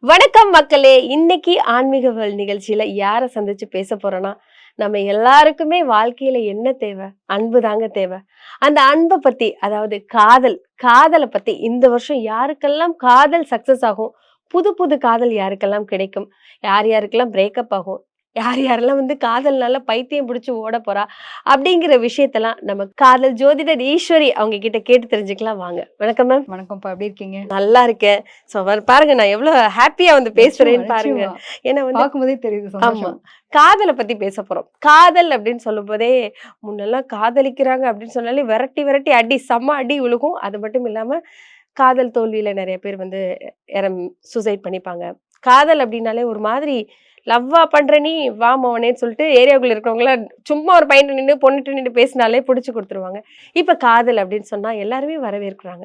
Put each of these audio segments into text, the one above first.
வணக்கம் மக்களே. இன்னைக்கு ஆன்மீக வேல் நிகழ்ச்சியில யாரை சந்திச்சு பேச போறோம்னா, நம்ம எல்லாருக்குமே வாழ்க்கையில என்ன தேவை? அன்பு தாங்க தேவை. அந்த அன்பை பத்தி, அதாவது காதலை பத்தி இந்த வருஷம் யாருக்கெல்லாம் காதல் சக்சஸ் ஆகும், புது புது காதல் யாருக்கெல்லாம் கிடைக்கும், யார் யாருக்கெல்லாம் பிரேக்கப் ஆகும், யார் யாரெல்லாம் காதல்னால பைத்தியம் பிடிச்சு ஓட போறா அப்படிங்கிற விஷயத்தெல்லாம் நம்ம காதல் ஜோதிடர் ஈஸ்வரி அவங்க கிட்ட கேட்டு தெரிஞ்சுக்கலாம். வாங்க. வணக்கம் மேம். வணக்கம்ப்பா, எப்படி இருக்கீங்க? நல்லா இருக்கேன். ஸோ பாருங்க, நான் எவ்வளவு ஹாப்பியா பேசுறேன்னு பாருங்க. ஏன்னா பார்க்கும்போதே தெரியுது ஆமா, சந்தோஷம். காதலை பத்தி பேச போறோம். காதல் அப்படின்னு சொல்லும் போதே, முன்னெல்லாம் காதலிக்கிறாங்க அப்படின்னு சொன்னாலே விரட்டி விரட்டி அடி, செம்ம அடி விழுகும். அது மட்டும் இல்லாம காதல் தோல்வியில நிறைய பேர் சூசைட் பண்ணிப்பாங்க. காதல் அப்படின்னாலே ஒரு மாதிரி லவ்வா பண்ற நீ வா மவனேன்னு சொல்லிட்டு ஏரியாவுக்குள்ள இருக்கிறவங்கள சும்மா ஒரு பையன் நின்று பொண்ணுட்டு நின்று பேசினாலே பிடிச்சு கொடுத்துருவாங்க. இப்ப காதல் அப்படின்னு சொன்னா எல்லாருமே வரவேற்கிறாங்க.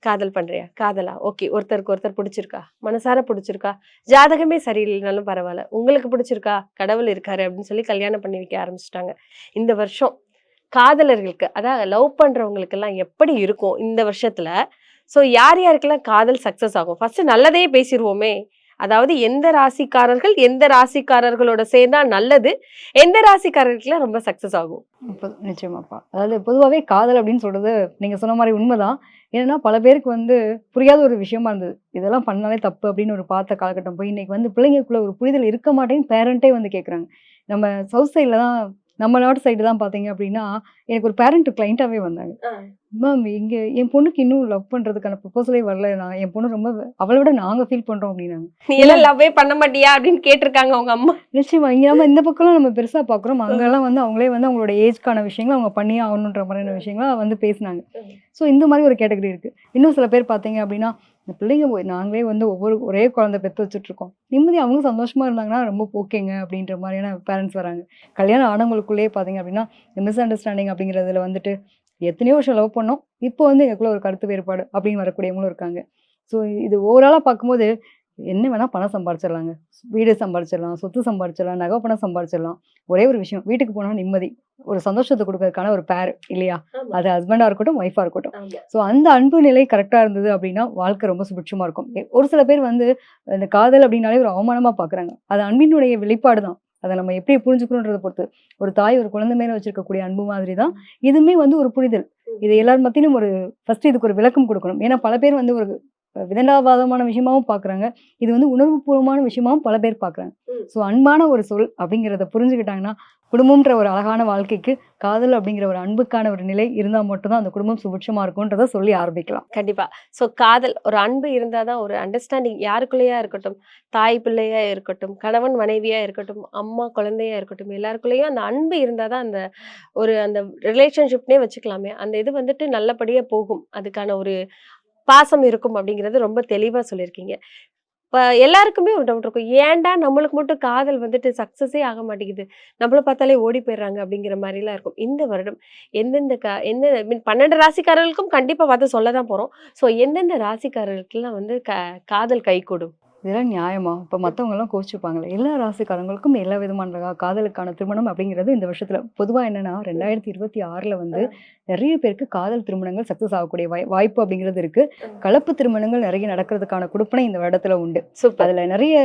காதல் பண்றியா? காதலா? ஓகே. ஒருத்தருக்கு ஒருத்தர் பிடிச்சிருக்கா? மனசார பிடிச்சிருக்கா? ஜாதகமே சரியில்லைனாலும் பரவாயில்ல, உங்களுக்கு பிடிச்சிருக்கா? கடவுள் இருக்காரு அப்படின்னு சொல்லி கல்யாணம் பண்ணி வைக்க ஆரம்பிச்சிட்டாங்க. இந்த வருஷம் காதலர்களுக்கு, அதாவது லவ் பண்றவங்களுக்கு எல்லாம் எப்படி இருக்கும் இந்த வருஷத்துல? சோ யார் யாருக்கெல்லாம் காதல் சக்சஸ் ஆகும்? ஃபர்ஸ்ட் நல்லதே பேசிடுவோமே. அதாவது எந்த ராசிக்காரர்களோட சேர்ந்தா நல்லது, எந்த ராசிக்காரர்களுக்கு ரொம்ப சக்சஸ் ஆகும்? நிச்சயமாப்பா. அதாவது பொதுவாகவே காதல் அப்படின்னு சொல்றது நீங்க சொன்ன மாதிரி உண்மைதான். ஏன்னா பல பேருக்கு புரியாத ஒரு விஷயமா இருந்தது. இதெல்லாம் பண்ணாலே தப்பு அப்படின்னு ஒரு பார்த்த காலகட்டம் போய் இன்னைக்கு பிள்ளைங்களுக்குள்ள ஒரு புரிதல் இருக்க மாட்டேன்னு பேரண்டே கேட்குறாங்க. நம்ம சவுத் சைடில் தான், நம்ம நாட்டு சைடு தான் பார்த்தீங்க அப்படின்னா, எனக்கு ஒரு பேரண்ட் கிளைண்ட்டாவே வந்தாங்க. மேம், இங்கே என் பொண்ணுக்கு இன்னும் லவ் பண்ணுறதுக்கான ப்ரொபோசலே வரல, நான் என் பொண்ணு ரொம்ப அவளை விட நாங்கள் ஃபீல் பண்ணுறோம் அப்படின்னாங்க. நீ எல்லாம் லவ்வே பண்ண மாட்டியா அப்படின்னு கேட்டிருக்காங்க அவங்க அம்மா. நிச்சயமா இங்கே நம்ம இந்த பக்கம்லாம் நம்ம பெருசாக பார்க்குறோம், அங்கெல்லாம் அவங்களே அவங்களோட ஏஜ்க்கான விஷயங்களை அவங்க பண்ணியே ஆகணுன்ற மாதிரியான விஷயங்களா பேசினாங்க. ஸோ இந்த மாதிரி ஒரு கேட்டகரி இருக்குது. இன்னும் சில பேர் பார்த்தீங்க அப்படின்னா, இந்த பிள்ளைங்க நாங்களே ஒரே குழந்தை பெற்று வச்சுட்ருக்கோம், நிம்மதி அவங்க சந்தோஷமாக இருந்தாங்கன்னா ரொம்ப ஓகேங்க அப்படின்ற மாதிரியான பேரண்ட்ஸ் வராங்க. கல்யாணம் ஆனவங்களுக்குள்ளேயே பார்த்தீங்க அப்படின்னா, இந்த மிஸ் அண்டர்ஸ்டாண்டிங் அப்படிங்கிறதுல எத்தனையோ வருஷம் லவ் பண்ணோம், இப்போ எங்களுக்குள்ள ஒரு கருத்து வேறுபாடு அப்படின்னு வரக்கூடியவங்களும் இருக்காங்க. ஸோ இது ஓவராலாக பார்க்கும்போது என்ன வேணால் பணம் சம்பாரிச்சிடலாங்க, வீடு சம்பாரிச்சிடலாம், சொத்து சம்பாரிச்சிடலாம், நகை பணம் சம்பாரிச்சிடலாம். ஒரே ஒரு விஷயம், வீட்டுக்கு போனால் நிம்மதி, ஒரு சந்தோஷத்தை கொடுக்கறதுக்கான ஒரு பேர் இல்லையா? அது ஹஸ்பண்டாக இருக்கட்டும், ஒய்ஃபாக இருக்கட்டும். ஸோ அந்த அன்பு நிலை கரெக்டாக இருந்தது அப்படின்னா வாழ்க்கை ரொம்ப சுபிட்சமாக இருக்கும். ஒரு சில பேர் இந்த காதல் அப்படின்னாலே ஒரு அவமானமாக பார்க்குறாங்க. அது அன்பினுடைய வெளிப்பாடு தான். அதை நம்ம எப்படி புரிஞ்சுக்கணுன்றதை பொறுத்து, ஒரு தாய் ஒரு குழந்தை மேலே வச்சிருக்கக்கூடிய அன்பு மாதிரி தான் இதுவுமே ஒரு புரிதல். இது எல்லார் மத்தியிலும் ஃபர்ஸ்ட் இதுக்கு ஒரு விளக்கம் கொடுக்கணும். ஏன்னா பல பேர் ஒரு விதண்டாவாதமான விஷயமாவும் பார்க்குறாங்க, இது உணர்வுபூர்வமான விஷயமாவும் பல பேர் பார்க்குறாங்க. ஸோ அன்பான ஒரு சொல் அப்படிங்கிறத புரிஞ்சுக்கிட்டாங்கன்னா, குடும்பம்ன்ற ஒரு அழகான வாழ்க்கைக்கு காதல் அப்படிங்கிற ஒரு அன்புக்கான ஒரு நிலை இருந்தால் மட்டும்தான் அந்த குடும்பம் சுபிட்சமாக இருக்கும்ன்றதை சொல்லி ஆரம்பிக்கலாம். கண்டிப்பா. ஸோ காதல், ஒரு அன்பு இருந்தாதான் ஒரு அண்டர்ஸ்டாண்டிங் யாருக்குள்ளேயா இருக்கட்டும், தாய் பிள்ளையா இருக்கட்டும், கணவன் மனைவியா இருக்கட்டும், அம்மா குழந்தையா இருக்கட்டும், எல்லாருக்குள்ளேயும் அந்த அன்பு இருந்தாதான் அந்த ரிலேஷன்ஷிப்னே வச்சுக்கலாமே, அந்த இது நல்லபடியா போகும், அதுக்கான ஒரு பாசம் இருக்கும் அப்படிங்கிறது ரொம்ப தெளிவா சொல்லியிருக்கீங்க. இப்ப எல்லாருக்குமே ஒரு டவுட் இருக்கும், ஏன்டா நம்மளுக்கு மட்டும் காதல் சக்சஸே ஆக மாட்டேங்குது, நம்மள பார்த்தாலே ஓடி போயிடுறாங்க அப்படிங்கிற மாதிரி எல்லாம் இருக்கும். இந்த வருடம் எந்த 12 ராசிக்காரர்களுக்கும் கண்டிப்பா பார்த்து சொல்லதான் போறோம். ஸோ எந்தெந்த ராசிக்காரர்களுக்கெல்லாம் காதல் கைகூடும்? இதெல்லாம் நியாயமா? இப்போ மற்றவங்கலாம் கோச்சிப்பாங்களே, எல்லா ராசிக்காரங்களுக்கும் எல்லா விதமான காதலுக்கான திருமணம் அப்படிங்கிறது இந்த வருஷத்துல பொதுவாக என்னன்னா 2026 நிறைய பேருக்கு காதல் திருமணங்கள் சக்சஸ் ஆகக்கூடிய வாய்ப்பு அப்படிங்கிறது இருக்கு. கலப்பு திருமணங்கள் நிறைய நடக்கிறதுக்கான கொடுப்பனை இந்த வருடத்துல உண்டு. அதுல நிறைய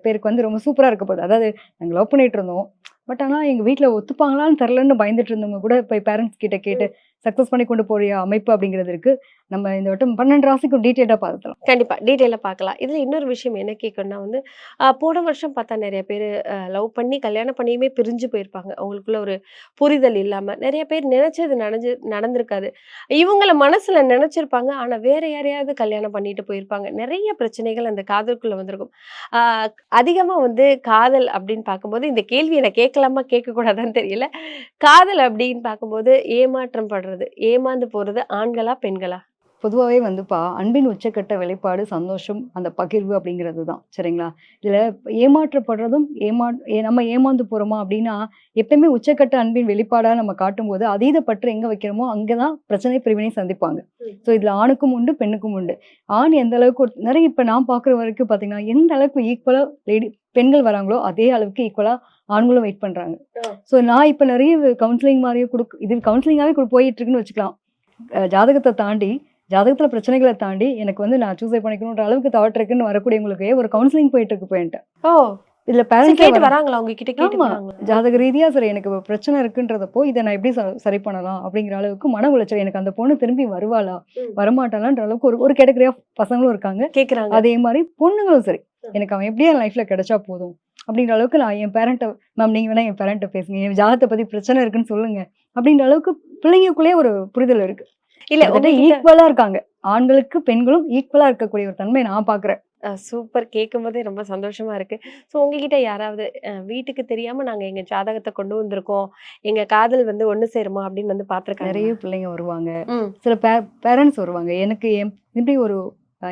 பேருக்கு ரொம்ப சூப்பரா இருக்க போகுது. அதாவது நாங்கள் லவ் பண்ணிட்டு இருந்தோம், பட் ஆனால் எங்கள் வீட்டில் ஒத்துப்பாங்களான்னு தெரிலன்னு பயந்துட்டு இருந்தவங்க கூட இப்போ பேரண்ட்ஸ் கிட்ட கேட்டு சக்ஸஸ் பண்ணி கொண்டு போகிற அமைப்பு அப்படிங்கிறது இருக்கு. நம்ம இந்த வட்டம் 12 ராசிக்கும் டீட்டெயிலாக பார்க்கலாம். கண்டிப்பா டீட்டெயிலாக பார்க்கலாம். இதுல இன்னொரு விஷயம் என்ன கேட்கணும்னா போன வருஷம் பார்த்தா நிறைய பேர் லவ் பண்ணி கல்யாணம் பண்ணியுமே பிரிஞ்சு போயிருப்பாங்க. அவங்களுக்குள்ள ஒரு புரிதல் இல்லாம நிறைய பேர் நினைச்சது நடந்திருக்காது. இவங்கள மனசுல நினைச்சிருப்பாங்க, ஆனா வேற யாரையாவது கல்யாணம் பண்ணிட்டு போயிருப்பாங்க. நிறைய பிரச்சனைகள் அந்த காதலுக்குள்ள வந்திருக்கும். அதிகமா காதல் அப்படின்னு பார்க்கும்போது, இந்த கேள்வி எனக்கு கேட்கலாமா கேட்கக்கூடாதான்னு தெரியல. காதல் அப்படின்னு பார்க்கும்போது ஏமாற்றம் படுறது, ஏமாந்து போறது ஆண்களா பெண்களா? பொதுவாகவே அன்பின் உச்சக்கட்ட வெளிப்பாடு சந்தோஷம், அந்த பகிர்வு அப்படிங்கிறது தான். சரிங்களா? இதில் ஏமாற்றப்படுறதும் நம்ம ஏமாந்து போகிறோமா அப்படின்னா, எப்பயுமே உச்சக்கட்ட அன்பின் வெளிப்பாடாக நம்ம காட்டும்போது அதீத பற்று எங்கே வைக்கிறோமோ அங்கே தான் பிரச்சனை பிரிவினை சந்திப்பாங்க. ஸோ இதில் ஆணுக்கும் உண்டு, பெண்ணுக்கும் உண்டு. ஆண் எந்த அளவுக்கு நிறைய இப்போ நான் பார்க்குற வரைக்கும் பார்த்தீங்கன்னா, எந்த அளவுக்கு ஈக்குவலாக பெண்கள் வராங்களோ அதே அளவுக்கு ஈக்குவலாக ஆண்களும் வெயிட் பண்ணுறாங்க. ஸோ நான் இப்போ நிறைய கவுன்சிலிங் மாதிரியே இது கவுன்சிலிங்காகவே போயிட்டு இருக்குன்னு வச்சுக்கலாம். ஜாதகத்தை தாண்டி ஜாதகத்துல பிரச்சனைகளை தாண்டி எனக்கு வந்து நான் சூசைட் பண்ணிக்கணுன்ற அளவுக்கு தாட் இருக்குன்னு வரக்கூடியவங்களுக்கு ஒரு கவுன்சிலிங் போயிட்டு இருக்கு போயிட்டு ஓ இதுல சரி, பேரண்ட்ஸே கேட்டு வராங்களா உங்ககிட்ட கேட்டு ஆமா வராங்களா? ஜாதக ரீதியா சரி எனக்கு பிரச்சனை இருக்குன்றதப்போ இதை நான் எப்படி சரி பண்ணலாம் அப்படிங்கிற அளவுக்கு மன உளைச்சல் எனக்கு அந்த பொண்ணு திரும்பி வருவாளா ம். வரமாட்டாளான்ற அளவுக்கு ஒரு கேட்டகரி ஆஃப் பசங்களும் இருக்காங்க. கேக்குறாங்க. அதே மாதிரி பொண்ணுங்களும் சரி எனக்கு அவன் எப்படியா என் லைஃப்ல கிடைச்சா போதும் அப்படின்ற அளவுக்கு நான் என் பேரண்ட்டை மேம் நீங்க வேணா என் பேரண்ட்டை பேசுங்க என் ஜாதகத்தை பத்தி பிரச்சனை இருக்குன்னு சொல்லுங்க அப்படின்ற அளவுக்கு பிள்ளைங்களுக்குள்ளேயே ஒரு புரிதல் இருக்கு. இல்ல கிட்டத்தட்ட உங்ககிட்ட ஈக்குவலா இருக்காங்க. ஆண்களுக்கு பெண்களும் ஈக்குவலா இருக்கக்கூடிய ஒரு தன்மை நான் பாக்குறேன். சூப்பர், கேட்கும்போதே ரொம்ப சந்தோஷமா இருக்கு. ஸோ உங்ககிட்ட யாராவது வீட்டுக்கு தெரியாம நாங்க எங்க ஜாதகத்தை கொண்டு வந்திருக்கோம், எங்க காதல் வந்து ஒண்ணு சேருமா அப்படின்னு வந்து நிறைய பார்த்துருக்காங்களா? பிள்ளைங்க வருவாங்க. ம். சில பேரண்ட்ஸ் வருவாங்க. எனக்கு எப்படி ஒரு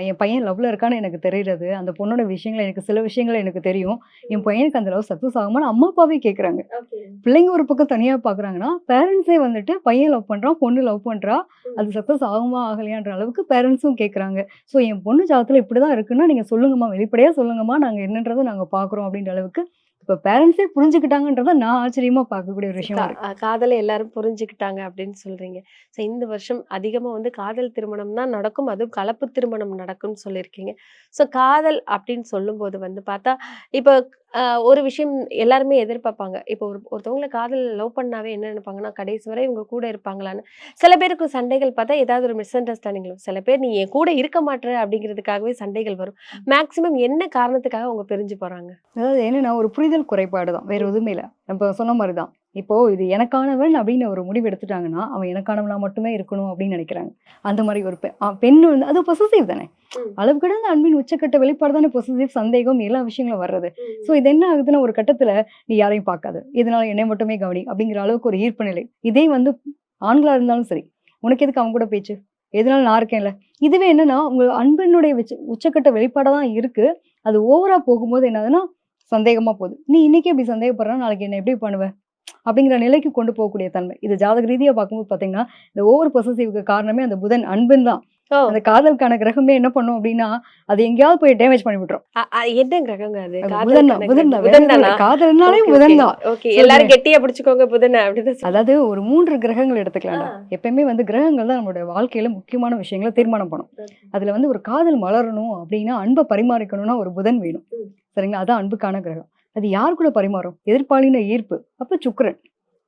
என் பையன் லவ்ல இருக்கான்னு எனக்கு தெரியுறது. அந்த பொண்ணோட விஷயங்கள் எனக்கு சில விஷயங்கள் எனக்கு தெரியும். என் பையனுக்கு அந்த லவ் சக்சஸ் ஆகுமான்னு அம்மா அப்பாவே கேட்குறாங்க. ஓகே. பிள்ளைங்க ஒரு பக்கம் தனியா பார்க்குறாங்கன்னா, பேரண்ட்ஸே வந்துட்டு பையன் லவ் பண்றான், பொண்ணு லவ் பண்றா. ம். அது சக்சஸ் ஆகுமா ஆகலையான்ற அளவுக்கு பேரண்ட்ஸும் கேட்குறாங்க. ஸோ என் பொண்ணு ஜாதகத்துல இப்படிதான் இருக்குன்னா நீங்க சொல்லுங்கம்மா, வெளிப்படையா சொல்லுங்கம்மா, நாங்க என்னன்றதை நாங்க பார்க்குறோம் அப்படின்ற அளவுக்கு இப்ப பேரண்ட்ஸே புரிஞ்சுக்கிட்டாங்கன்றத நான் ஆச்சரியமா பார்க்கக்கூடிய ஒரு விஷயமா இருக்கு. காதலை எல்லாரும் புரிஞ்சுக்கிட்டாங்க அப்படின்னு சொல்றீங்க. ஸோ இந்த வருஷம் அதிகமா வந்து காதல் திருமணம் தான் நடக்கும், அதுவும் கலப்பு திருமணம் நடக்கும்னு சொல்லியிருக்கீங்க. ஸோ காதல் அப்படின்னு சொல்லும்போது வந்து பார்த்தா இப்போ ஒரு விஷயம் எல்லாருமே எதிர்பார்ப்பாங்க. இப்போ ஒருத்தவங்கள காதல் லவ் பண்ணாவே என்ன நினைப்பாங்கன்னா கடைசி வரை இவங்க கூட இருப்பாங்களான்னு. சில பேருக்கு சண்டைகள் பார்த்தா ஏதாவது ஒரு மிஸ் அண்டர்ஸ்டாண்டிங் வரும். சில பேர் நீ என் கூட இருக்க மாட்ற அப்படிங்கிறதுக்காகவே சண்டைகள் வரும். மேக்ஸிமம் என்ன காரணத்துக்காக அவங்க பிரிஞ்சு போறாங்க? அதாவது என்னன்னா ஒரு புரிதல் குறைபாடு தான். வேற எதுவுமே இல்ல. நம்ம சொன்ன மாரி தான். இப்போ இது எனக்கானவன் அப்படின்னு ஒரு முடிவு எடுத்துட்டாங்கன்னா, அவன் எனக்கானவனா மட்டுமே இருக்கணும் அப்படின்னு நினைக்கிறாங்க. அந்த மாரி ஒரு பெண் வந்து அது பொசசிவ் தானே. ம். அளவு கடந்த அன்பின் உச்சக்கட்ட வெளிப்பாடு தானே பொசசிவ், சந்தேகம் எல்லா விஷயங்களும் வர்றது. ஸோ ம். இது என்ன ஆகுதுன்னா ஒரு கட்டத்துல நீ யாரையும் பார்க்காத. இதனால என்னை மட்டுமே கவனி அப்படிங்கிற அளவுக்கு ஒரு ஈர்ப்பு நிலை. இதே வந்து ஆண்களா இருந்தாலும் சரி. உனக்கு எதுக்கு அவன் கூட பேச்சு? எதனால நான் இருக்கேன்ல. இதுவே என்னன்னா உங்க அன்பினுடைய உச்சக்கட்ட வெளிப்பாடா தான் இருக்கு. அது ஓவரா போகும்போது என்ன ஆகுதுன்னா சந்தேகமா போகுது. நீ இன்னைக்கே இப்படி சந்தேகப்படுறா, நாளைக்கு என்ன எப்படி பண்ணுவ? அப்படிங்கிற நிலைக்கு கொண்டு போகக்கூடிய தன்மை. இது ஜாதக ரீதியா பார்க்கும்போது பார்த்தீங்கன்னா, இந்த ஓவர் பொசசிவ்க்கு காரணமே அந்த புதன் அன்புன்னு தான். ஓ! அந்த காதலுக்கான கிரகமே என்ன பண்ணும் அப்படின்னா, அது எங்கேயாவது போய் டேமேஜ் பண்ணி விட்டுரும். என்ன கிரகங்க அது? அது புதன் தான், காதலுக்கான புதன் கிரகம். தான். வேற புதன் எதுவும் இல்ல. தானா? காதல்னாலே ஓகே, ஓகே. புதன் தான். ஓகே. ஸோ எல்லாரும் கெட்டியா பிடிச்சுக்கோங்க புதன அப்படிதான் அதாவது ஒரு 3 கிரகங்கள் எடுத்துக்கலாம்டா. ஆ. எப்பயுமே வந்து கிரகங்கள் தான் நம்மளுடைய வாழ்க்கையில முக்கியமான விஷயங்கள தீர்மானம் பண்ணும். அதுல வந்து ஒரு காதல் மலரணும் அப்படின்னா, அன்ப பரிமாறிக்கணும்னா ஒரு புதன் வேணும். ம். சரிங்களா? அதான் அன்புக்கான கிரகம். அது யார் கூட பரிமாறும்? எதிர்ப்பாலின ஈர்ப்பு. அப்ப சுக்கிரன்.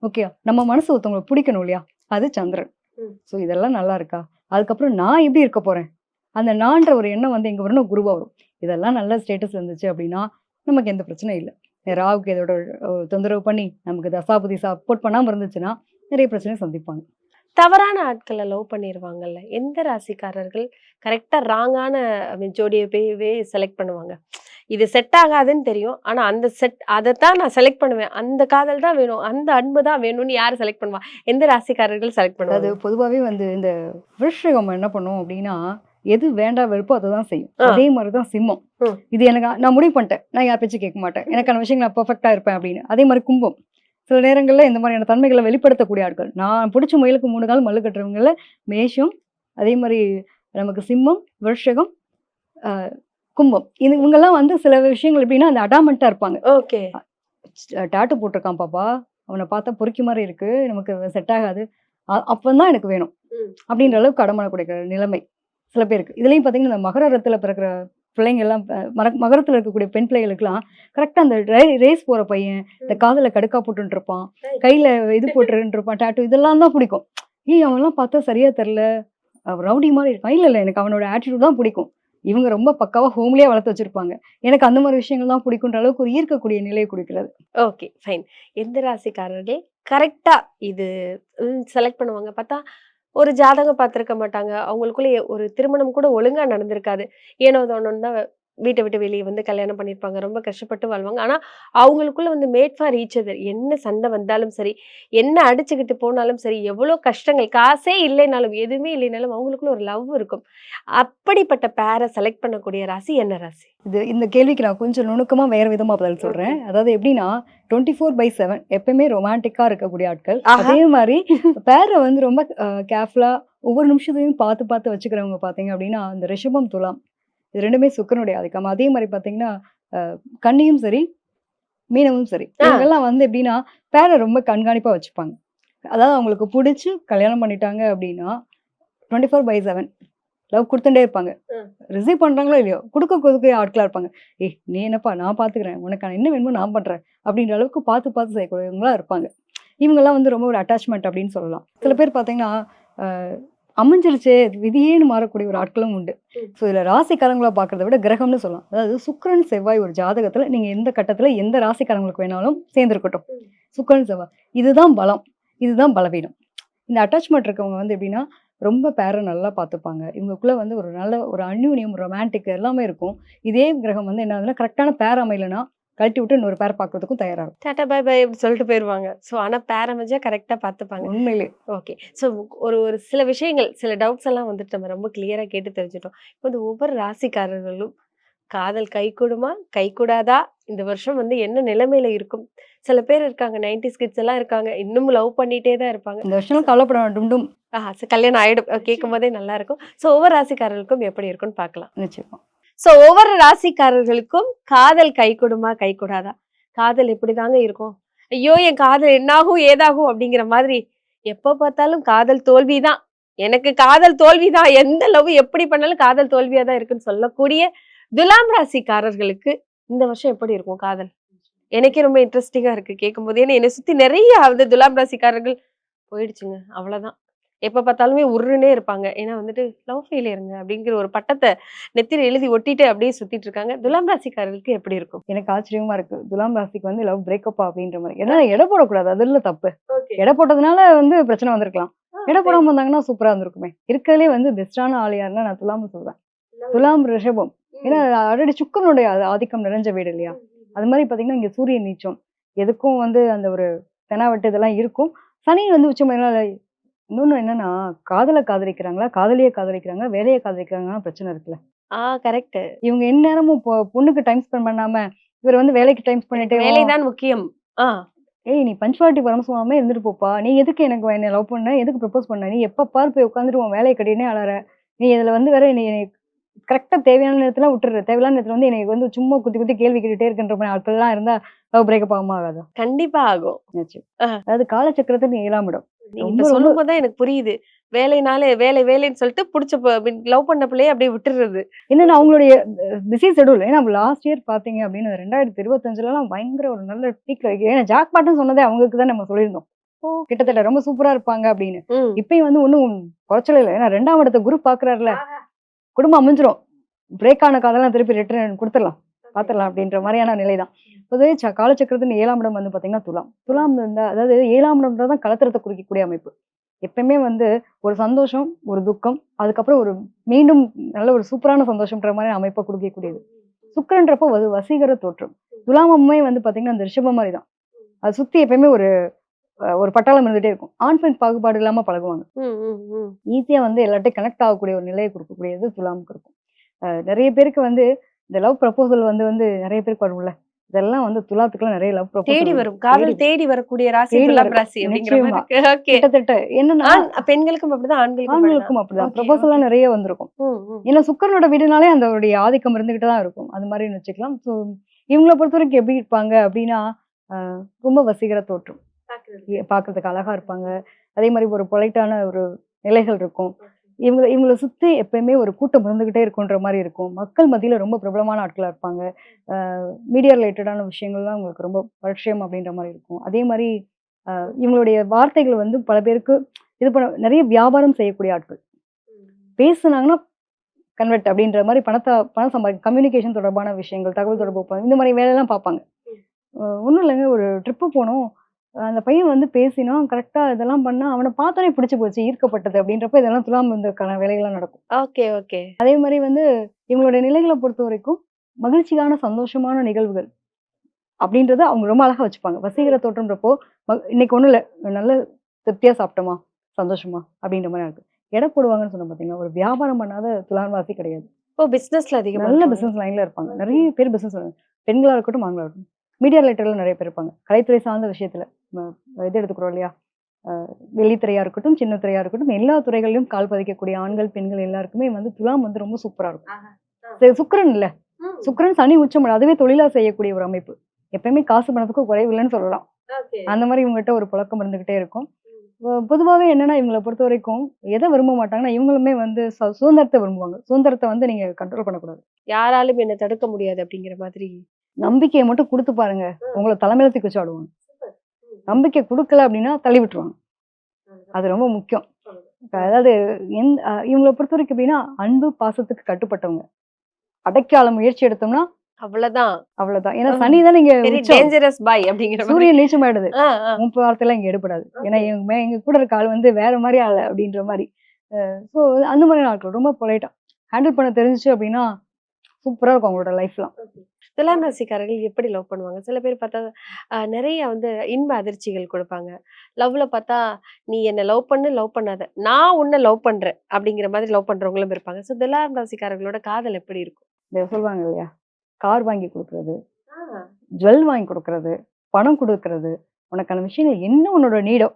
ஓகேயா? நம்ம மனசு ஒருத்தவங்கள பிடிக்கணும் இல்லையா? அது சந்திரன். ம். ஸோ இதெல்லாம் நல்லா இருக்கா? அதுக்கப்புறம் நான் எப்படி இருக்க போறேன்? அந்த நான்ற ஒரு எண்ணம் வந்து எங்க வரும்னா குருவா வரும். இதெல்லாம் நல்ல ஸ்டேட்டஸ் இருந்துச்சு அப்படின்னா, நமக்கு எந்த பிரச்சனையும் இல்ல. ராகுக்கு இதோட தொந்தரவு பண்ணி, நமக்கு தசாபுதி சப்போர்ட் பண்ணாம இருந்துச்சுன்னா, நிறைய பிரச்சனைய சந்திப்பாங்க. தவறான ஆட்கள லவ் பண்ணிருவாங்கல்ல. எந்த ராசிக்காரர்கள் கரெக்ட்டா ராங்கான ஜோடிய போய் செலக்ட் பண்ணுவாங்க? இது செட் ஆகாதுன்னு தெரியும். ஆனா அந்த அதத்தான் நான் செலக்ட் பண்ணுவேன். அந்த காதல் தான் வேணும். அந்த அன்பு தான் வேணும்னு யாரு செலக்ட் பண்ணுவா? எந்த ராசிக்காரர்கள் செலக்ட் அதாவது பண்ணுவாங்க? பொதுவாவே வந்து இந்த விருச்சிகம் என்ன பண்ணும் அப்படின்னா, எது வேண்டா வெறுப்போ அததான் செய்யும். ஆ. அதே மாரி தான் சிம்மம். ம். இது எனக்கு நான் முடிவு பண்ணிட்டேன். நான் யார் பேச்சும் கேட்க மாட்டேன். எனக்கான விஷயங்கள் நான் பெர்ஃபெக்ட்டா இருப்பேன் அப்படின்னு. அதே மாரி கும்பம். சில நேரங்கள்ல இந்த மாதிரியான தன்மைகள வெளிப்படுத்தக்கூடிய ஆட்கள். நான் புடிச்ச முயலுக்கு 3 கால் மல்லு கட்டுறவங்கள்ல மேஷம், அதே மாரி நமக்கு சிம்மம், விருச்சிகம், அ கும்பம். இவங்கலாம் வந்து சில விஷயங்கள் எப்படின்னா, அந்த அடாமன்ட்டா இருப்பாங்க. ஓகே. டாட்டூ போட்டுருக்கான் பாப்பா. அவன பார்த்தா பொறுக்கி மாரி இருக்கு. நமக்கு செட் ஆகாது. அப்பந்தான் எனக்கு வேணும். ம். அப்படின்ற அளவுக்கு அடமான கொடுக்கிற நிலைமை சில பேருக்கு. இதுலயும் பார்த்தீங்கன்னா, இந்த மகரத்துல பிறக்கிற பிள்ளைங்கலாம் மகரத்துல இருக்கக்கூடிய பெண் பிள்ளைகளுக்கெல்லாம் கரெக்ட்டா அந்த ரேஸ் போற பையன், இந்த காதுல கடுக்கா போட்டுட்டு இருப்பான். கையில இது போட்டுட்டு இருப்பான் டாட்டூ இதெல்லாம் தான் பிடிக்கும். ஏய் அவன்லாம் பார்த்தா சரியா தெரியல. ரவுடி மாரி இருக்கான். இல்ல, இல்ல எனக்கு அவனோட ஆட்டிட்யூட் தான் பிடிக்கும். இவங்க ரொம்ப பக்காவா ஹோம்லியா வளர்த்து வச்சிருப்பாங்க. எனக்கு அந்த மாரி விஷயங்கள் தான் பிடிக்குன்ற அளவுக்கு ஒரு ஈர்க்கக்கூடிய நிலையை குடுக்கிறது. ஓகே. ஃபைன். எந்த ராசிக்காரர்கள் கரெக்ட்டா இது செலக்ட் பண்ணுவாங்க? பார்த்தா ஒரு ஜாதகம் பார்த்திருக்க மாட்டாங்க. அவங்களுக்குள்ள ஒரு திருமணம் கூட ஒழுங்கா நடந்திருக்காது. ஏனோ தானோன்னு தான் வீட்ட விட்டு வெளிய வந்து கல்யாணம் பண்ணியிருப்பாங்க. ரொம்ப கஷ்டப்பட்டு வாழ்வாங்க. ஆனா, அவங்களுக்குள்ள வந்து மேட் ஃபார் ஈச் அதர். என்ன சண்டை வந்தாலும் சரி, என்ன அடிச்சுக்கிட்டு போனாலும் சரி, எவ்வளோ கஷ்டங்கள் காசே இல்லைனாலும், எதுவுமே இல்லைனாலும் அவங்களுக்குள்ள ஒரு லவ் இருக்கும். அப்படிப்பட்ட பேர செலக்ட் பண்ணக்கூடிய ராசி என்ன ராசி? இந்த கேள்விக்கு நான் கொஞ்சம் நுணுக்கமா வேற விதமா பதில் சொல்றேன். அதாவது எப்படின்னா 24/7 எப்பயுமே ரொமான்டிக்கா இருக்கக்கூடிய ஆட்கள். ஆஹா. அதே மாரி பேர வந்து ரொம்ப கேர்ஃபுல்லா ஒவ்வொரு நிமிஷத்தையும் பார்த்து பார்த்து வச்சுக்கிறவங்க பார்த்தீங்க அப்படின்னா, இந்த ரிஷபம், துலாம் இது 2மே சுக்கிரனுடைய ஆதிக்கம். அதே மாரி பார்த்தீங்கன்னா, அ கன்னியும் சரி, மீனமும் சரி. ஆ. இவங்கெல்லாம் வந்து எப்படின்னா, பேர ரொம்ப கண்காணிப்பா வச்சுப்பாங்க. அதாவது அவங்களுக்கு புடிச்சு கல்யாணம் பண்ணிட்டாங்க அப்படின்னா, 24/7 லவ் கொடுத்துட்டே இருப்பாங்க. ம். ரிசீவ் பண்றாங்களோ இல்லையோ கொடுக்க ஆட்களா இருப்பாங்க. ஏய் நீ என்னப்பா நான் பாத்துக்கிறேன், உனக்கு என்ன வேணுமோ நான் பண்றேன் அப்படின்ற அளவுக்கு பார்த்து செய்யக்கூடியவங்களா இருப்பாங்க. இவங்கெல்லாம் வந்து ரொம்ப ஒரு அட்டாச்மெண்ட் அப்படின்னு சொல்லலாம். சில பேர் பார்த்தீங்கன்னா அமைஞ்சிருச்சே விதியேன்னு மாறக்கூடிய ஒரு ஆட்களும் உண்டு. ம். ஸோ இதில் ராசிக்காரங்களா பார்க்கறத விட கிரகம்னு சொல்லலாம். அதாவது சுக்கிரன் செவ்வாய் ஒரு ஜாதகத்தில் நீங்கள் எந்த கட்டத்தில் எந்த ராசிக்காரங்களுக்கு வேணாலும் சேர்ந்துருக்கட்டும். ம். சுக்கிரன் செவ்வாய் இதுதான் பலம், இதுதான் பலவீனம். இந்த அட்டாச்மெண்ட் இருக்கவங்க வந்து எப்படின்னா ரொம்ப பேரை நல்லா பார்த்துப்பாங்க. இவங்களுக்குள்ள வந்து ஒரு நல்ல ஒரு அந்யூன்யம், ரொமான்டிக் எல்லாமே இருக்கும். இதே கிரகம் வந்து என்ன ஆகுதுன்னா கரெக்டான பேர் அமையலைன்னா கழட்டி விட்டு இன்னொரு பேர் பார்க்கறதுக்கும் தயாரா இருக்கும். டாடா பை பை அப்படி சொல்லிட்டு போயிருவாங்க. ஸோ ஆனா பேர் அமைஞ்சா கரெக்டா பார்த்துப்பாங்க. உண்மையிலே ஓகே. ஸோ ஒரு ஒரு சில விஷயங்கள், சில டவுட்ஸ் எல்லாம் வந்துட்டு நம்ம ரொம்ப கிளியரா கேட்டு தெரிஞ்சுட்டோம். இப்போ இந்த ஒவ்வொரு ராசிக்காரர்களும் காதல் கைகூடுமா? கைகூடாதா? இந்த வருஷம் வந்து என்ன நிலைமையில இருக்கும்? சில பேர் இருக்காங்க 90s கிட்ஸ் எல்லாம் இருக்காங்க. இன்னும் லவ் பண்ணிட்டே தான் இருப்பாங்க. இந்த வருஷம் கவலைப்பட வேண்டாம். டும் கல்யாணம் ஆயிடும். கேட்கும்போதே நல்லா இருக்கும். ஸோ ஒவ்வொரு ராசிக்காரர்களுக்கும் எப்படி இருக்கும்னு பார்க்கலாம். நிச்சயமா. ஸோ ஒவ்வொரு ராசிக்காரர்களுக்கும் காதல் கைகூடுமா? கைகூடாதா? காதல் எப்படிதாங்க இருக்கும்? ஐயோ! என் காதல் என்னாகும்? ஏதாகும்? அப்படிங்கிற மாதிரி எப்ப பார்த்தாலும் காதல் தோல்விதான். எனக்கு காதல் தோல்விதான். எந்த லவ் எப்படி பண்ணாலும் காதல் தோல்வியா தான் இருக்குன்னு சொல்லக்கூடிய துலாம் ராசிக்காரர்களுக்கு இந்த வருஷம் எப்படி இருக்கும் காதல்? எனக்கே ரொம்ப இன்ட்ரெஸ்டிங்கா இருக்கு கேட்கும்போது. ஏன்னா என்னை சுத்தி நிறைய வந்து துலாம் ராசிக்காரர்கள் போயிடுச்சுங்க. அவ்வளவுதான். எப்ப பார்த்தாலுமே உருன்னே இருப்பாங்க. ஏன்னா வந்துட்டு லவ் ஃபெயிலியருங்க அப்படிங்கிற ஒரு பட்டத்தை நெத்தியில எழுதி ஒட்டிட்டு அப்படியே சுத்திட்டு இருக்காங்க. துலாம் ராசிக்காரர்களுக்கு எப்படி இருக்கும்? எனக்கு ஆச்சரியமா இருக்கு. துலாம் ராசிக்கு வந்து லவ் பிரேக்கப்பா அப்படின்ற மாதிரி. ஏன்னா எடை போடக்கூடாது. அதுல தப்பு. ஓகே. எடை போட்டதுனால வந்து பிரச்சனை வந்திருக்கலாம். எடை போடாம இருந்தாங்கன்னா சூப்பரா இருந்திருக்குமே. இருக்கிறதுலே வந்து பெஸ்டான ஆள் யாருன்னா நான் துலாம் சொல்வேன். துலாம், ரிஷபம். ஏன்னா ஆல்ரெடி சுக்கிரனுடைய ஆதிக்கம் நிறைஞ்ச வீடு இல்லையா? அது மாதிரி பாத்தீங்கன்னா இங்க சூரியன் நீச்சம். எதுக்கும் வந்து அந்த ஒரு தெனாவட்டு இதெல்லாம் இருக்கும். சனி வந்து உச்சம். இன்னொன்னு என்னன்னா காதலை காதலிக்கிறாங்களா, காதலியை காதலிக்கிறாங்க, வேலையை காதலிக்கிறாங்கன்னா பிரச்சனை இருக்குல்ல. கரெக்ட். இவங்க எந்நேரமும் பொண்ணுக்கு டைம் ஸ்பெண்ட் பண்ணாம இவர் வந்து வேலைக்கு டைம் பண்ணிட்டே வேலைதான் முக்கியம். ஏய் நீ பஞ்சுவாலிட்டி பரமசமாவே இருந்துட்டு போப்பா. நீ எதுக்கு எனக்கு என்ன லவ் பண்ண, எதுக்கு ப்ரப்போஸ் பண்ண, நீ எப்ப பாரு போய் உட்காந்துட்டு உன் வேலையை கட்டினே அலற. நீ இதுல வந்து வேற நீ கரெக்டா தேவையான நேரத்துல விட்டுற. தேவையான நேரத்துல வந்து எனக்கு வந்து சும்மா குத்தி குத்தி கேள்வி கேட்டுட்டே இருக்கின்ற மாதிரி ஆட்கள் எல்லாம் இருந்தா லவ் பிரேக்கப் ஆகுமா ஆகாதா? கண்டிப்பா ஆகும். அதாவது காலச்சக்கரத்துக்கு 7ஆம் இடம். நீங்க இப்ப சொல்லும் போதுதான் எனக்கு புரியுது. வேலைனாலே வேலைன்னு சொல்லிட்டு புடிச்ச லவ் பண்ண பிள்ளைய அப்படியே விட்டுறது. என்னன்னா அவங்களுடைய பிஸி ஷெட்யூல். ஏன்னா லாஸ்ட் இயர் பாத்தீங்க அப்படின்னு 2025 பயங்கர ஒரு நல்ல பீக்ல இருக்கு. ஏன்னா ஜாக் பாட்டன் சொன்னதே அவங்களுக்கு தான் நம்ம சொல்லியிருந்தோம். கிட்டத்தட்ட ரொம்ப சூப்பரா இருப்பாங்க அப்படின்னு. இப்பயும் வந்து ஒன்னும் குறைச்சல இல்லை. ஏன்னா 2ஆம் இடத்தை குரு பாக்குறாருல, குடும்பம் அமைஞ்சிரும். பிரேக் ஆன காதெல்லாம் திருப்பி ரிட்டர்ன் கொடுத்துடலாம், பாத்துடலாம் அப்படின்ற மாதிரியான நிலைதான். பொதுவே காலச்சக்கரத்தின் 7ஆம் இடம் வந்து பாத்தீங்கன்னா துலாம். துலாம் இருந்தா அதாவது 7ஆம் இடம்ன்றதான் கலத்திரத்தை குறிக்கக்கூடிய அமைப்பு. எப்பயுமே வந்து ஒரு சந்தோஷம், ஒரு துக்கம், அதுக்கப்புறம் ஒரு மீண்டும் நல்ல ஒரு சூப்பரான சந்தோஷம்ன்ற மாதிரி அமைப்பை கொடுக்கக்கூடியது. சுக்கிரன்றப்போ வசீகர தோற்றம். துலாமமே வந்து பாத்தீங்கன்னா அந்த ரிஷபம் மாதிரி தான். அது சுத்தி எப்பயுமே ஒரு பட்டாளம் இருந்துட்டே இருக்கும். ஆண் பெண் பாகுபாடு இல்லாம பழகுவாங்க. ஈஸியா வந்து எல்லார்ட்டையும் கனெக்ட் ஆகக்கூடிய ஒரு நிலையை கொடுக்கக்கூடியது துலாமுக்கு இருக்கும். நிறைய பேருக்கு வந்து இந்த லவ் ப்ரப்போசல் வந்து நிறைய பேருக்கு வரும்ல. இதெல்லாம் வந்து துலாத்துக்குலாம் நிறைய லவ் ப்ரப்போசல் தேடி வரும். காதல் தேடி வரக்கூடிய ராசி துலாம் ராசி அப்படிங்கிற மாதிரி. ஓகே. கிட்டத்தட்ட என்னன்னா பெண்களுக்கும் அப்படிதான், ஆண்களுக்கும் அப்படிதான் ப்ரப்போசல்லாம் நிறைய வந்திருக்கும். ஏன்னா சுக்கிரனோட வீடுனாலே அந்த ஆதிக்கம் இருந்துகிட்டு தான் இருக்கும். அது மாதிரி வச்சுக்கலாம். ஸோ இவங்களை பொறுத்த வரைக்கும் எப்படி இருப்பாங்க அப்படின்னா ரொம்ப வசீகர தோற்றம். பாக்குறதுக்கு அழகா இருப்பாங்க. அதே மாதிரி ஒரு பொலைட்டான ஒரு நிலைகள் இருக்கும். இவங்களை சுத்தி எப்பயுமே ஒரு கூட்டம் இருந்துகிட்டே இருக்குன்ற மாதிரி இருக்கும். மக்கள் மத்தியில ரொம்ப பிரபலமான ஆட்களா இருப்பாங்க. மீடியா ரிலேட்டடான விஷயங்கள்லாம் உங்களுக்கு ரொம்ப பரிச்சயம் அப்படின்ற மாதிரி இருக்கும். அதே மாதிரி இவங்களுடைய வார்த்தைகள் வந்து பல பேருக்கு இது பண்ண நிறைய வியாபாரம் செய்யக்கூடிய ஆட்கள். பேசுனாங்கன்னா கன்வெர்ட் அப்படின்ற மாதிரி பணம் சம்பாதி கம்யூனிகேஷன் தொடர்பான விஷயங்கள், தகவல் தொடர்பு இந்த மாதிரி வேலையெல்லாம் பார்ப்பாங்க. ஒன்றும் இல்லைங்க, ஒரு ட்ரிப்பு போனோம். அந்த பையன் வந்து பேசினா கரெக்டா இதெல்லாம் பண்ணா அவனை பார்த்தோன்னே பிடிச்சு போச்சு, ஈர்க்கப்பட்டது அப்படின்றப்ப இதெல்லாம் துலாம் வந்ததுக்கான வேலைகள்லாம் நடக்கும். ஓகே. அதே மாதிரி வந்து இவங்களுடைய நிலைகளை பொறுத்த வரைக்கும் மகிழ்ச்சியான சந்தோஷமான நிகழ்வுகள் அப்படின்றத அவங்க ரொம்ப அழகா வச்சுப்பாங்க. வசீகர தோற்றம்ன்றப்போ இன்னைக்கு ஒண்ணும் இல்லை, நல்ல திருப்தியா சாப்பிட்டோமா, சந்தோஷமா அப்படின்ற மாதிரி இருக்கு. எடை போடுவாங்கன்னு சொன்ன பாத்தீங்கன்னா ஒரு வியாபாரம் பண்ணாத துலாம்வாசி கிடையாது. பிசினஸ்ல அதிகம் நல்ல பிசினஸ் லைன்ல இருப்பாங்க. நிறைய பேர் பிசினஸ் பெண்களா இருக்கட்டும், ஆண்களா இருக்கட்டும். மீடியா ரிலேட்டட்ல நிறைய பேர் இருப்பாங்க. கலைத்துறை சார்ந்த விஷயத்துல இது எடுத்துக்கிறோம் இல்லையா, வெள்ளித்திரையா இருக்கட்டும், சின்ன திரையா இருக்கட்டும், எல்லா துறைகளிலும் கால் பதிக்கக்கூடிய ஆண்கள் பெண்கள் எல்லாருக்குமே வந்து துலாம் வந்து ரொம்ப சூப்பரா இருக்கும். சுக்கிரன் இல்ல, சுக்கிரன் சனி உச்சம், அதுவே தொழிலா செய்யக்கூடிய ஒரு அமைப்பு. எப்பயுமே காசு பணத்துக்கும் குறைவு இல்லைன்னு சொல்லலாம். அந்த மாதிரி இவங்ககிட்ட ஒரு புழக்கம் இருந்துகிட்டே இருக்கும். பொதுவாவே என்னன்னா இவங்கள பொறுத்தவரைக்கும் எத விரும்ப மாட்டாங்கன்னா, இவங்களுமே வந்து சுதந்திரத்த விரும்புவாங்க. சுதந்திரத்த வந்து நீங்க கண்ட்ரோல் பண்ணக்கூடாது. யாராலும் என்ன தடுக்க முடியாது அப்படிங்கிற மாதிரி. நம்பிக்கைய மட்டும் குடுத்து பாருங்க. உங்கள தலைமையில தூக்கி வச்சு ஆடுவாங்க. நம்பிக்கை குடுக்கல அப்டின்னா தள்ளி விட்டுருவாங்க. அது ரொம்ப முக்கியம். அதாவது இவங்கள பொறுத்தவரைக்கும் எப்டின்னா, அன்பு, பாசத்துக்கு கட்டுப்பட்டவங்க. அடைக்கால முயற்சி எடுத்தோம்னா, அவ்வளவுதான். அவ்வளவுதான். ஏன்னா சனி தான் இங்க வெரி உச்சம். டேஞ்சரஸ் பாய் அப்படிங்கிற மாதிரி. சூரியன் நீச்சமாயிடுது. ஆ, ஆ. உன் வார்த்தைலாம் இங்க எடுபடாது. ஏன்னா எங்க கூட இருக்க ஆள் வந்து வேற மாரி ஆளு அப்டின்ற மாரி. ஸோ அந்த மாதிரியான ஆட்கள் ரொம்ப பொலைட்டா ஹேண்டில் பண்ண தெரிஞ்சுச்சு அப்டின்னா, சூப்பரா இருக்கும் அவங்களோட லைஃப்லாம். துலாம் ராசிக்காரர்கள் எப்படி லவ் பண்ணுவாங்க? சில பேர் பார்த்தா நெறைய வந்து இன்ப அதிர்ச்சிகள் குடுப்பாங்க. லவ்ல பார்த்தா, "நீ என்ன லவ் பண்ணு, லவ் பண்ணாத. நான் உன்ன லவ் பண்றேன்." அப்படிங்கிற மாதிரி லவ் பண்றவங்களும் இருப்பாங்க. ஸோ துலாம் ராசிக்காரர்களோட காதல் எப்படி இருக்கும்? இத சொல்லுவாங்க இல்லையா? கார் வாங்கி குடுக்குறது, ஆ. ஜுவல் வாங்கி குடுக்குறது, பணம் குடுக்குறது, உனக்கான விஷயங்கள் என்ன உன்னோட நீடோ,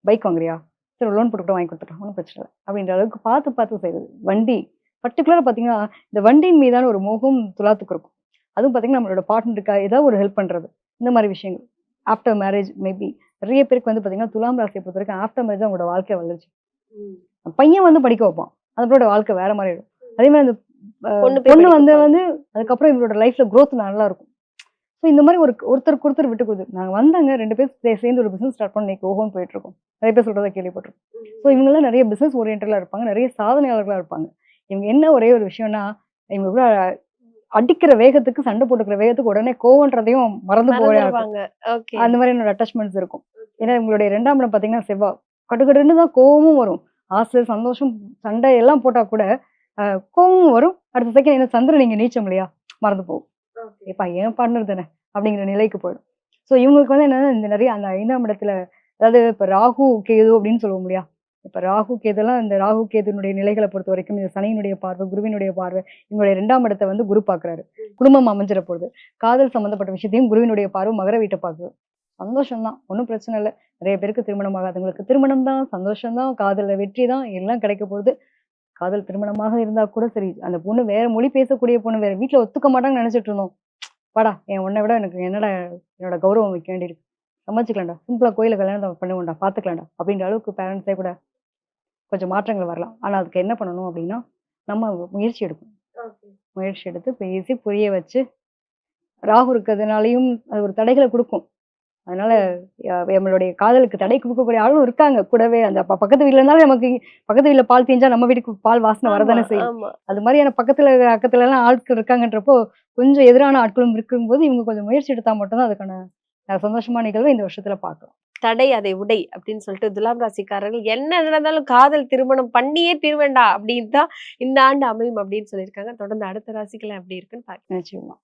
பைக் வாங்குறியா? சரி லோன் போட்டு கூட வாங்கி குடுத்துறேன். ஒண்ணும் பிரச்சனை இல்ல. அப்படின்ற அளவுக்கு பார்த்து பார்த்து செய்றது. வண்டி பர்ட்டிகுலரா பார்த்தீங்கன்னா, இந்த வண்டியின் மீதான ஒரு மோகம் துலாத்துக்கு இருக்கும். அதுவும் பார்த்தீங்கன்னா, நம்மளோட பார்ட்னருக்கா ஏதாவது ஒரு ஹெல்ப் பண்றது. இந்த மாரி விஷயங்கள். ஆஃப்டர் மேரேஜ் மேபி நெறைய பேருக்கு வந்து பார்த்தீங்கன்னா, துலாம் ராசிய பொறுத்தவரைக்கும் ஆஃப்டர் மேரேஜ் தான் அவங்களோட வாழ்க்கை வந்துருச்சு. ம். பையன் வந்து படிக்க வைப்பான். அந்த பொண்ணோட வாழ்க்கை வேற மாரி ஆயிடும். அதே மாரி அந்த பொண்ணு போய் பொண்ணு படிக்க வந்து வைப்பாங்க. வந்து அதுக்கப்புறம் இவங்களோட லைஃப்ல குரோத் நல்லா இருக்கும். ஸோ இந்த மாரி ஒருத்தருக்கு ஒருத்தர் விட்டு குடுத்து நாங்க வந்தாங்க 2 பேரும் சேர்ந்து ஒரு பிசினஸ் ஸ்டார்ட் பண்ணி இன்னைக்கு ஓஹோன்னு போயிட்டுருக்கோம். நெறைய பேர் சொல்றத கேள்விப்பட்டுருக்கோம். ஸோ இவங்கலாம் நெறைய பிசினஸ் ஓரியன்டடா இருப்பாங்க. நெறைய சாதனையாளர்களா இருப்பாங்க. இவங்க என்ன ஒரே ஒரு விஷயம்னா, இவங்க கூட அடிக்கிற வேகத்துக்கு, சண்டை போட்டுக்கிற வேகத்துக்கு உடனே கோவம்ன்றதையும் மறந்து போற ஆட்கள். மறந்துருவாங்க. ஓகே. அந்த மாதிரியான அட்டாச்மெண்ட்ஸ் இருக்கும். ஏன்னா இவங்களுடைய 2ஆம் இடம் பார்த்தீங்கன்னா செவ்வா. கடுகடுன்னு தான் கோவமும் வரும். ஆசை, சந்தோஷம், சண்டை எல்லாம் போட்டா கூட, அ கோவமும் வரும். அடுத்த செகண்ட் என்ன சந்திரன் இங்க நீச்சம் இல்லையா? மறந்து போகும். ஓகே. "ஏப்பா என் பார்ட்னர் தானே!" அப்படிங்கிற நிலைக்கு போயிடும். ஸோ இவங்களுக்கு வந்து என்னன்னா, இந்த நெறைய அந்த 5ஆம் இடத்துல அதாவது இப்ப ராகு, கேது அப்படின்னு சொல்லுவோம் இல்லையா? இப்ப ராகு, கேதுலாம் இந்த ராகு, கேதுனுடைய நிலைகள பொறுத்தவரைக்கும் இந்த சனியினுடைய பார்வை, குருவினுடைய பார்வை, இவங்களுடைய 2ஆம் இடத்த வந்து குரு பார்க்குறாரு. குடும்பம் அமைஞ்சிற போகுது. காதல் சம்மந்தப்பட்ட விஷயத்தையும் குருவினுடைய பார்வை மகர வீட்ட பார்க்குது. சந்தோஷம் தான். ஒண்ணும் பிரச்சனை இல்ல. நெறைய பேருக்கு திருமணம் ஆகாதவங்களுக்கு திருமணம் தான், சந்தோஷம் தான், காதல்ல வெற்றி தான், எல்லாம் கிடைக்க போகுது. காதல் திருமணமாக இருந்தா கூட சரி, அந்த பொண்ணு வேற மொழி பேசக்கூடிய பொண்ணு வேற வீட்ல ஒத்துக்க மாட்டாங்கன்னு நெனச்சுட்டு இருந்தோம். வாடா! உன்ன விட எனக்கு என்னடா என்னோட கௌரவம் வைக்க வேண்டியிருக்கு. சமாளிச்சுக்கலாம்டா. சிம்பிளா கோயில்ல கல்யாணத்த பண்ணுவோம்டா, பார்த்துக்கலாம்டா. அப்படின்ற அளவுக்கு பேரண்ட்ஸே கூட கொஞ்சம் மாற்றங்கள் வரலாம். ஆனா அதுக்கு என்ன பண்ணணும் அப்படின்னா, நம்ம முயற்சி எடுக்கணும். ஓகே. முயற்சி எடுத்து பேசி புரிய வச்சு, ராகு இருக்கிறதுனாலயும் அது ஒரு தடைகள குடுக்கும். அதனால நம்மளுடைய காதலுக்கு தடை குடுக்கக்கூடிய ஆளும் இருக்காங்க கூடவே. அந்த பக்கத்து வீட்ல இருந்தாலும் நமக்கு பக்கத்து வீட்ல பால் தீஞ்சா நம்ம வீட்டுக்கு பால் வாசனை ஆமா, வரதானே செய்யும். ஆமா. அது மாரியான பக்கத்துல அக்கத்துலலாம் ஆட்கள் இருக்காங்கன்றப்போ, கொஞ்சம் எதிரான ஆட்களும் இருக்கும்போது, இவங்க கொஞ்சம் முயற்சி எடுத்தா மட்டும் தான் அதுக்கான சந்தோஷமான நிகழ்வ இந்த வருஷத்துல பார்க்கலாம். தடை அதை உடை அப்படின்னு சொல்லிட்டு துலாம் ராசிக்காரர்கள் என்ன நடந்தாலும் காதல் திருமணம் பண்ணியே தீர்வேண்டா அப்படின்னு தான் இந்த ஆண்டு அமையும் அப்படின்னு சொல்லியிருக்காங்க. தொடர்ந்து அடுத்த ராசிக்கெல்லாம் எப்படி இருக்குன்னு பார்க்கலாம். நிச்சயமா.